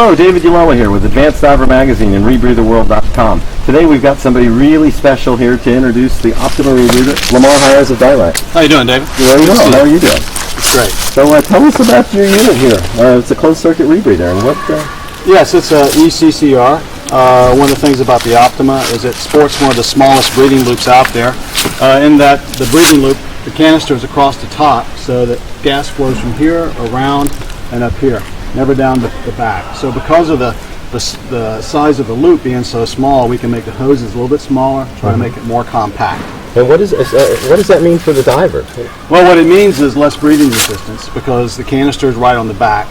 Hello, David Ulloa here with Advanced Diver Magazine and RebreatherWorld.com. Today we've got somebody really special here to introduce the Optima rebreather, Lamar Hires of Diverite. How you doing, David? Very well. How are you doing? It's great. So tell us about your unit here. It's a closed-circuit rebreather, and what? Yes, it's a ECCR. One of the things about the Optima is it sports one of the smallest breathing loops out there. In that the breathing loop, the canister is across the top, so that gas flows from here around and up here, never down the back. So because of the size of the loop being so small, we can make the hoses a little bit smaller, try to make it more compact. And what does that mean for the diver? Well, what it means is less breathing resistance because the canister is right on the back,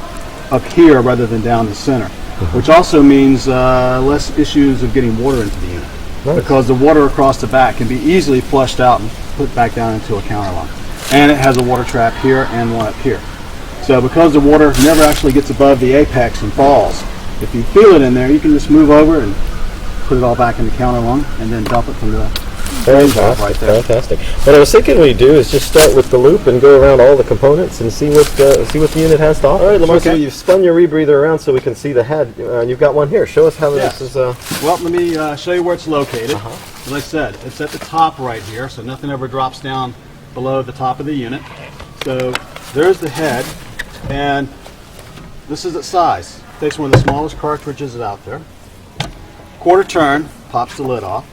up here rather than down the center, which also means less issues of getting water into the unit. Nice. Because the water across the back can be easily flushed out and put back down into a counterline. And it has a water trap here and one up here. So because the water never actually gets above the apex and falls, if you feel it in there, you can just move over and put it all back in the counter lung and then dump it from the Fantastic, right there. fantastic. What I was thinking we'd do is just start with the loop and go around all the components and see what the unit has to offer. All right, Lamar, so you've spun your rebreather around so we can see the head. You've got one here. Show us how this is... Well, let me show you where it's located. As I said, it's at the top right here, so nothing ever drops down below the top of the unit. So there's the head, and this is its size. It takes one of the smallest cartridges out there. Quarter turn, pops the lid off.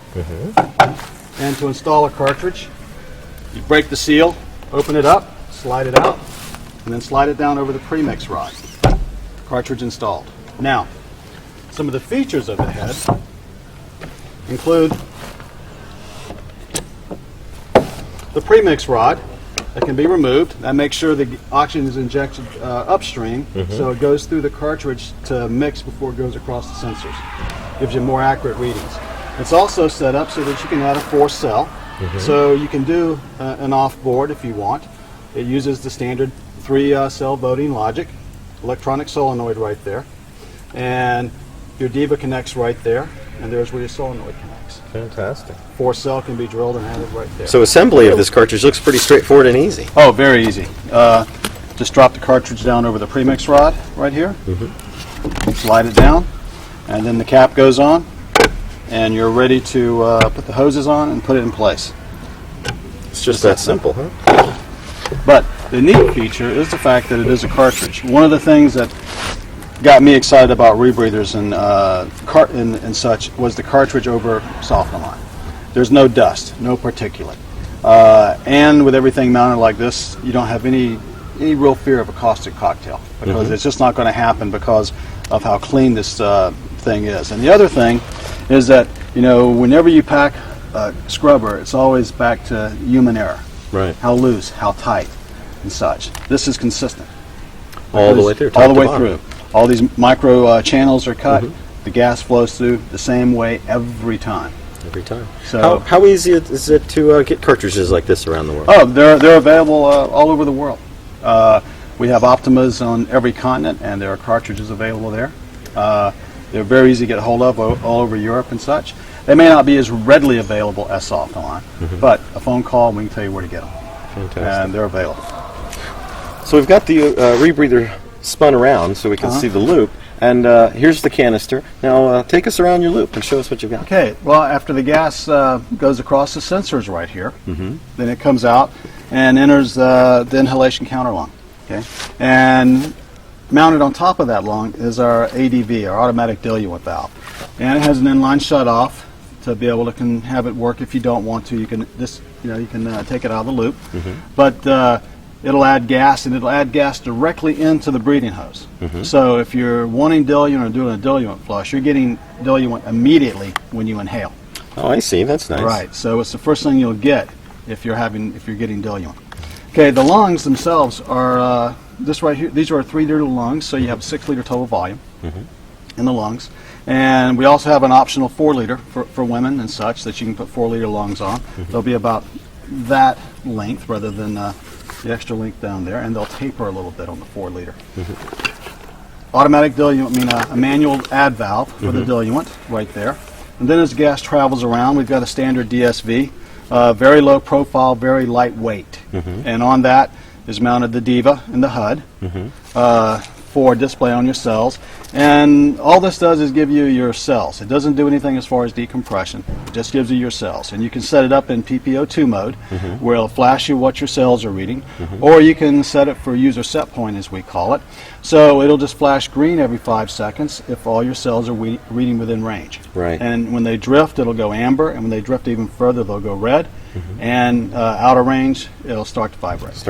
And to install a cartridge, you break the seal, open it up, slide it out, and then slide it down over the premix rod. Cartridge installed. Now, some of the features of the head include the premix rod that can be removed. That makes sure the oxygen is injected upstream, so it goes through the cartridge to mix before it goes across the sensors. Gives you more accurate readings. It's also set up so that you can add a 4-cell, so you can do an off-board if you want. It uses the standard 3-cell voting logic, electronic solenoid right there, and your Diva connects right there, and there's where your solenoid connects. Fantastic. 4-cell can be drilled and added right there. So assembly of this cartridge looks pretty straightforward and easy. Oh, very easy. Just drop the cartridge down over the premix rod right here, slide it down, and then the cap goes on, and you're ready to put the hoses on and put it in place. It's just that simple, huh? But the neat feature is the fact that it is a cartridge. One of the things that got me excited about rebreathers and such was the cartridge over softener line. There's no dust, no particulate. And with everything mounted like this, you don't have any real fear of a caustic cocktail because it's just not going to happen because of how clean this thing is. And the other thing is that, you know, whenever you pack a scrubber, it's always back to human error. Right. How loose, how tight, and such. This is consistent. All the way through? All the way through. All these micro channels are cut. The gas flows through the same way every time. Every time. So how easy is it to get cartridges like this around the world? Oh, they're available all over the world. We have Optimas on every continent, and there are cartridges available there. They're very easy to get a hold of all over Europe and such. They may not be as readily available as softener line, but a phone call and we can tell you where to get them. Fantastic. And they're available. So we've got the rebreather spun around so we can see the loop, and here's the canister. Now take us around your loop and show us what you've got. Okay, well, after the gas goes across the sensors right here, then it comes out and enters the inhalation counter lung. Okay, and mounted on top of that lung is our ADV, our automatic diluent valve, and it has an inline shut-off to be able to have it work if you don't want to. You can take it out of the loop, but it'll add gas, and it'll add gas directly into the breathing hose. So if you're wanting diluent or doing a diluent flush, you're getting diluent immediately when you inhale. Oh, I see. That's nice. Right. So it's the first thing you'll get if you're getting diluent. Okay, the lungs themselves are this right here. These are 3-liter lungs, so you have 6-liter total volume in the lungs. And we also have an optional 4-liter for women and such that you can put 4-liter lungs on. They'll be about that length rather than the extra length down there, and they'll taper a little bit on the 4-liter. Automatic diluent, a manual add valve for the diluent right there. And then as gas travels around, we've got a standard DSV, very low profile, very lightweight. And on that is mounted the Diva and the HUD. for display on your cells. And all this does is give you your cells. It doesn't do anything as far as decompression. It just gives you your cells. And you can set it up in PPO2 mode, where it'll flash you what your cells are reading, or you can set it for user set point, as we call it. So it'll just flash green every 5 seconds if all your cells are reading within range. Right. And when they drift, it'll go amber, and when they drift even further, they'll go red. And out of range, it'll start to vibrate.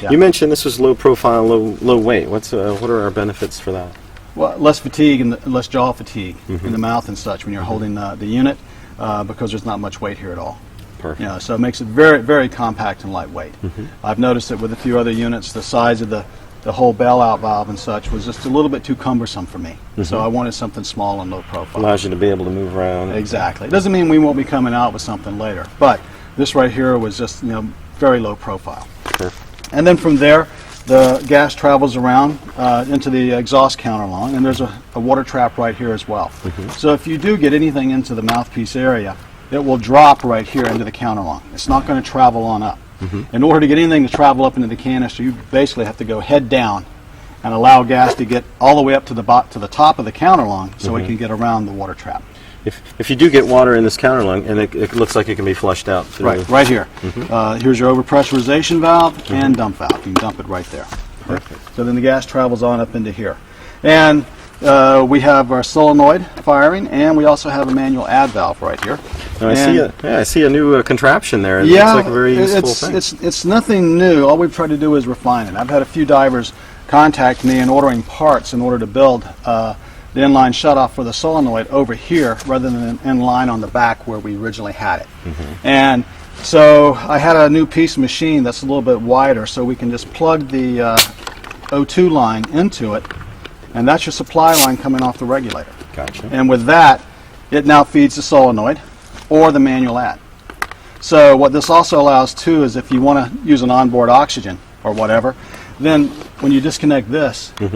Yeah. You mentioned this was low profile, low weight. What are our benefits for that? Well, less fatigue and less jaw fatigue in the mouth and such when you're holding the unit, because there's not much weight here at all. Perfect. You know, so it makes it very, very compact and lightweight. I've noticed that with a few other units, the size of the whole bailout valve and such was just a little bit too cumbersome for me. So I wanted something small and low profile. Allows you to be able to move around. Exactly. It doesn't mean we won't be coming out with something later, but this right here was just, you know, very low profile. Perfect. And then from there, the gas travels around into the exhaust counterlong, and there's a water trap right here as well. So if you do get anything into the mouthpiece area, it will drop right here into the counterlong. It's not going to travel on up. In order to get anything to travel up into the canister, you basically have to go head down and allow gas to get all the way up to the top of the counterlong so it can get around the water trap. If you do get water in this counterlung, and it looks like it can be flushed out through. Right here. Here's your overpressurization valve and dump valve. You can dump it right there. Perfect. So then the gas travels on up into here. And we have our solenoid firing, and we also have a manual add valve right here. Now I see a new contraption there. It looks like a very useful thing. It's nothing new. All we've tried to do is refine it. I've had a few divers contact me in ordering parts in order to build the inline shutoff for the solenoid over here rather than in line on the back where we originally had it. And so I had a new piece of machine that's a little bit wider, so we can just plug the O2 line into it, and that's your supply line coming off the regulator. Gotcha. And with that, it now feeds the solenoid or the manual add. So what this also allows too is if you want to use an onboard oxygen or whatever, then when you disconnect this, that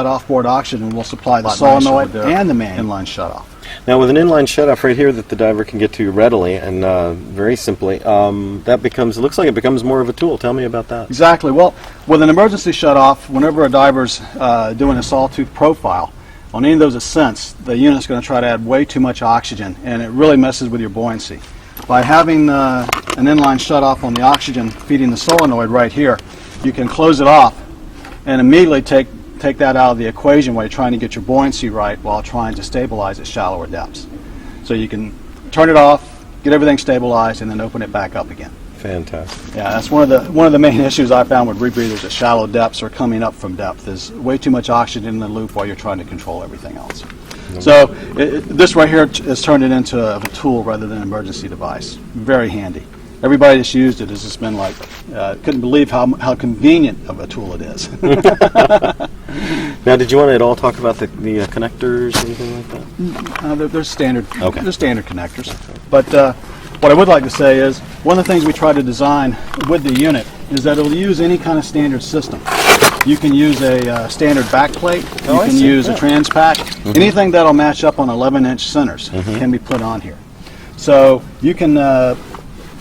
offboard oxygen will supply the solenoid and the main inline shutoff. Now with an inline shutoff right here that the diver can get to readily and very simply, it looks like it becomes more of a tool. Tell me about that. Exactly. Well, with an emergency shutoff, whenever a diver's doing a sawtooth profile, on any of those ascents, the unit's going to try to add way too much oxygen, and it really messes with your buoyancy. By having an inline shutoff on the oxygen feeding the solenoid right here, you can close it off and immediately take that out of the equation while you're trying to get your buoyancy right while trying to stabilize at shallower depths. So you can turn it off, get everything stabilized, and then open it back up again. Fantastic. Yeah, that's one of the main issues I found with rebreathers at shallow depths or coming up from depth is way too much oxygen in the loop while you're trying to control everything else. So this right here has turned it into a tool rather than an emergency device. Very handy. Everybody that's used it has just been like, couldn't believe how convenient of a tool it is. Now, did you want to at all talk about the connectors, anything like that? They're standard. Okay. They're standard connectors. But what I would like to say is one of the things we try to design with the unit is that it'll use any kind of standard system. You can use a standard backplate. You can use a Transpac. Anything that'll match up on 11-inch centers can be put on here. So you can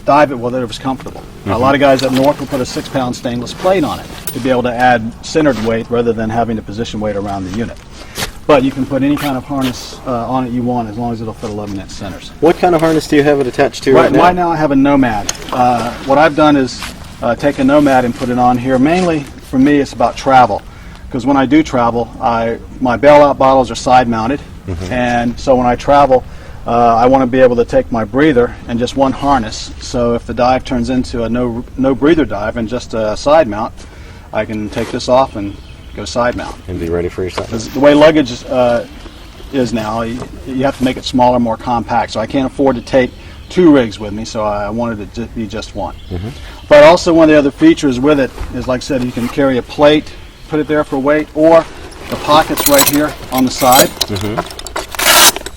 dive it whatever's comfortable. A lot of guys up north will put a 6-pound stainless plate on it to be able to add centered weight rather than having to position weight around the unit. But you can put any kind of harness on it you want as long as it'll fit 11-inch centers. What kind of harness do you have it attached to right now? Right now I have a Nomad. What I've done is take a Nomad and put it on here. Mainly for me it's about travel, because when I do travel, my bailout bottles are side mounted, and so when I travel I want to be able to take my breather and just one harness, so if the dive turns into a no breather dive and just a side mount, I can take this off and go side mount. And be ready for your side mount. The way luggage is now, you have to make it smaller, more compact, so I can't afford to take 2 rigs with me, so I wanted it to be just one. But also one of the other features with it is, like I said, you can carry a plate, put it there for weight, or the pockets right here on the side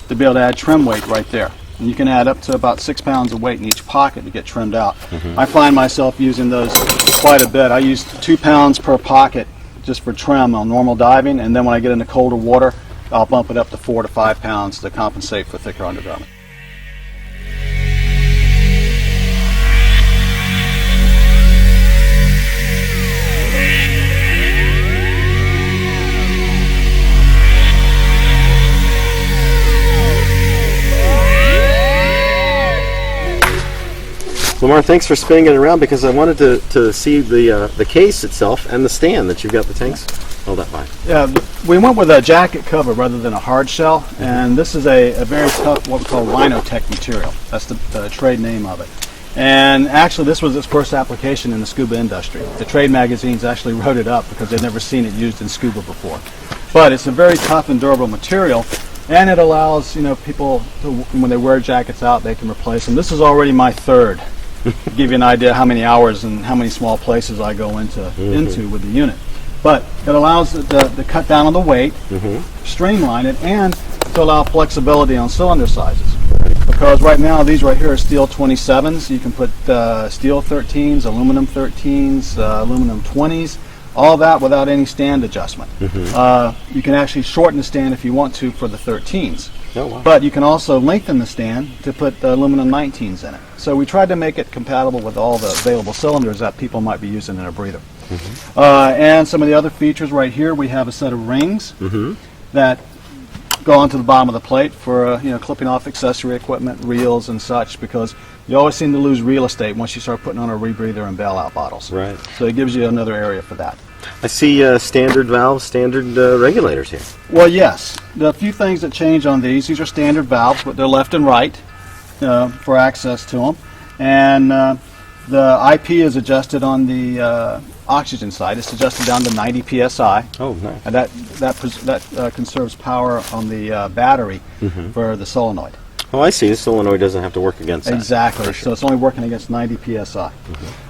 to be able to add trim weight right there. And you can add up to about 6 pounds of weight in each pocket to get trimmed out. I find myself using those quite a bit. I use 2 pounds per pocket just for trim on normal diving, and then when I get into colder water, I'll bump it up to 4 to 5 pounds to compensate for thicker undergarment. Lamar, thanks for spinning it around because I wanted to see the case itself and the stand that you've got the tanks held up by. Yeah, we went with a jacket cover rather than a hard shell, and this is a very tough, what we call Rhinotech material. That's the trade name of it. And actually, this was its first application in the scuba industry. The trade magazines actually wrote it up because they'd never seen it used in scuba before. But it's a very tough and durable material, and it allows people to, when they wear jackets out, they can replace them. This is already my third. To give you an idea how many hours and how many small places I go into with the unit. But it allows it to cut down on the weight, streamline it, and to allow flexibility on cylinder sizes. Because right now these right here are steel 27s. You can put steel 13s, aluminum 13s, aluminum 20s, all that without any stand adjustment. You can actually shorten the stand if you want to for the 13s. Oh, wow. But you can also lengthen the stand to put the aluminum 19s in it. So we tried to make it compatible with all the available cylinders that people might be using in a breather. And some of the other features right here, we have a set of rings that go onto the bottom of the plate for clipping off accessory equipment, reels and such, because you always seem to lose real estate once you start putting on a rebreather and bailout bottles. Right. So it gives you another area for that. I see standard valves, standard regulators here. Well, yes. The few things that change on these are standard valves, but they're left and right for access to them. And the IP is adjusted on the oxygen side. It's adjusted down to 90 psi. Oh, nice. And that conserves power on the battery for the solenoid. Oh, I see. The solenoid doesn't have to work against that. Exactly. Sure. So it's only working against 90 psi.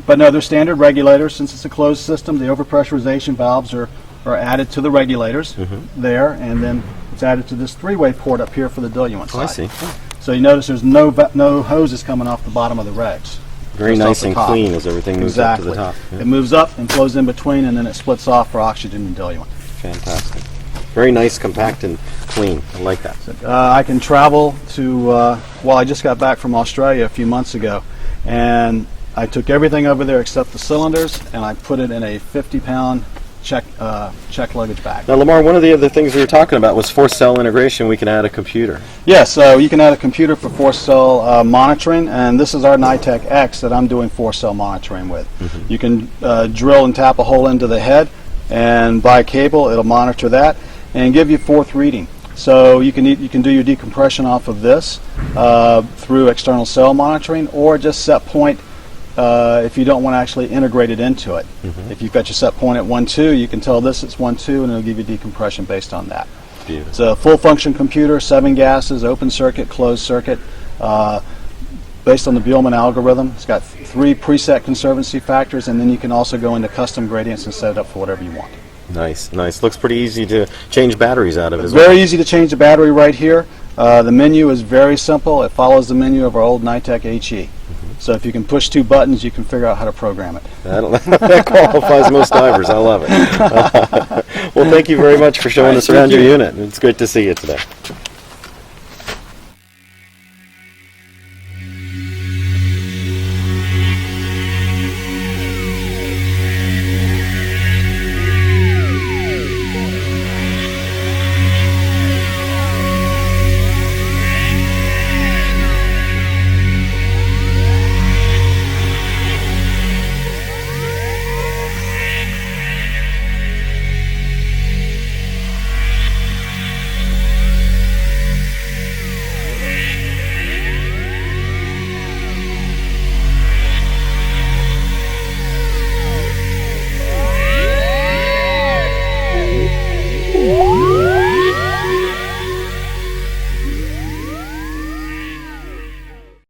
But no, they're standard regulators. Since it's a closed system, the overpressurization valves are added to the regulators there, and then it's added to this three-way port up here for the diluent side. Oh, I see. So you notice there's no hoses coming off the bottom of the regs. Very nice and clean as everything moves up to the top. It moves up and flows in between, and then it splits off for oxygen and diluent. Fantastic. Very nice, compact, and clean. I like that. I can travel to, well, I just got back from Australia a few months ago, and I took everything over there except the cylinders, and I put it in a 50-pound check luggage bag. Now, Lamar, one of the other things we were talking about was force cell integration. We can add a computer. Yes, so you can add a computer for force cell monitoring, and this is our NITEC X that I'm doing force cell monitoring with. You can drill and tap a hole into the head, and by cable it'll monitor that and give you fourth reading. So you can do your decompression off of this through external cell monitoring, or just set point if you don't want to actually integrate it into it. If you've got your set point at 1.2, you can tell this it's 1.2 and it'll give you decompression based on that. Beautiful. It's a full function computer, 7 gases, open circuit, closed circuit, based on the Bowen algorithm. It's got 3 preset conservancy factors, and then you can also go into custom gradients and set it up for whatever you want. Nice, nice. Looks pretty easy to change batteries out of as well. Very easy to change the battery right here. The menu is very simple. It follows the menu of our old NITEC HE. So if you can push 2 buttons, you can figure out how to program it. That qualifies most divers. I love it. Well, thank you very much for showing us around your unit. It's great to see you today.